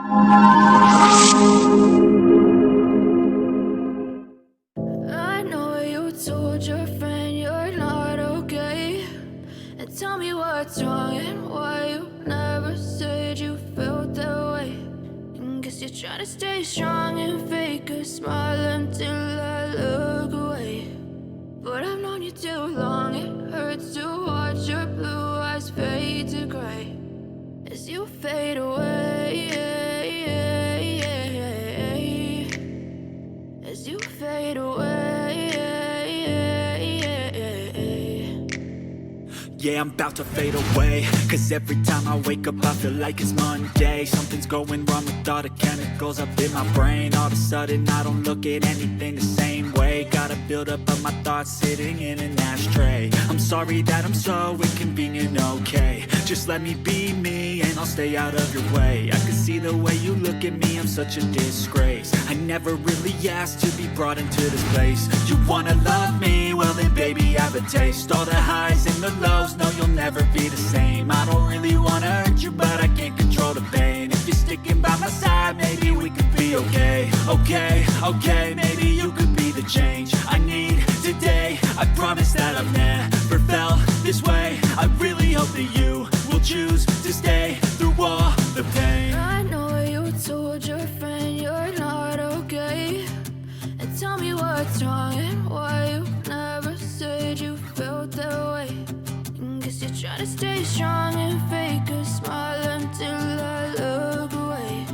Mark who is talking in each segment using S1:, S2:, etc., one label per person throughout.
S1: I know you told your friend you're not okay, and tell me what's wrong and why you never said you felt that way. And guess you're trying to stay strong and fake a smile until I look away. But I've known you too long, it hurts to watch your blue eyes fade to gray as you fade away, as you fade away.
S2: Yeah, I'm about to fade away, cause every time I wake up I feel like it's Monday. Something's going wrong with all the chemicals up in my brain. All of a sudden I don't look at anything the same way. Got a buildup of my thoughts sitting in an ashtray. I'm sorry that I'm so inconvenient, okay. Just let me be me and I'll stay out of your way. I can see the way you look at me, I'm such a disgrace. I never really asked to be brought into this place. You wanna love me? Well then baby, have a taste. All the highs and the lows, no, you'll never be the same. I don't really wanna hurt you, but I can't control the pain. If you're sticking by my side, maybe we could be okay. Okay, maybe you could be the change I need today. I promise that I've never felt this way. I really hope that you will choose to stay through all the pain.
S1: I know you told your friend you're not okay, and tell me what's wrong and why you never said you felt that way. And guess you're trying to stay strong and fake a smile until I look away.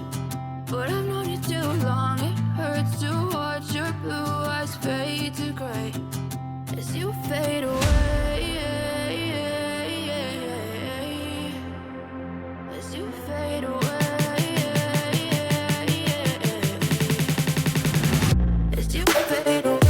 S1: But I've known you too long, it hurts to watch your blue eyes fade to gray as you fade away, as you fade away, as you fade away.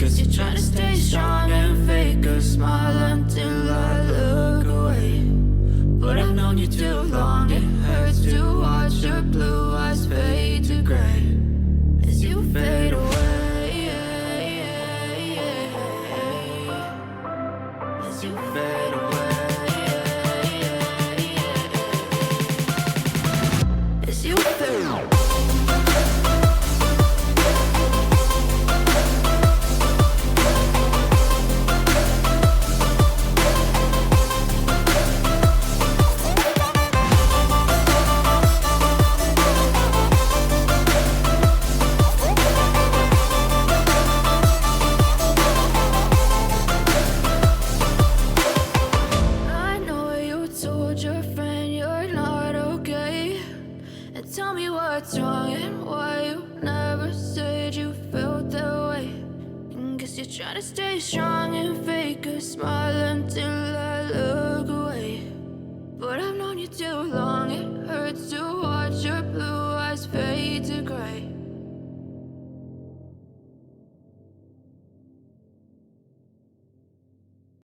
S1: Guess you're trying to stay strong and fake a smile until I look away. But I've known you too long, it hurts to watch your blue eyes fade to gray as you fade away, as you fade away, as you fade away. Tell me what's wrong and why you never said you felt that way. And guess you're trying to stay strong and fake a smile until I look away. But I've known you too long, it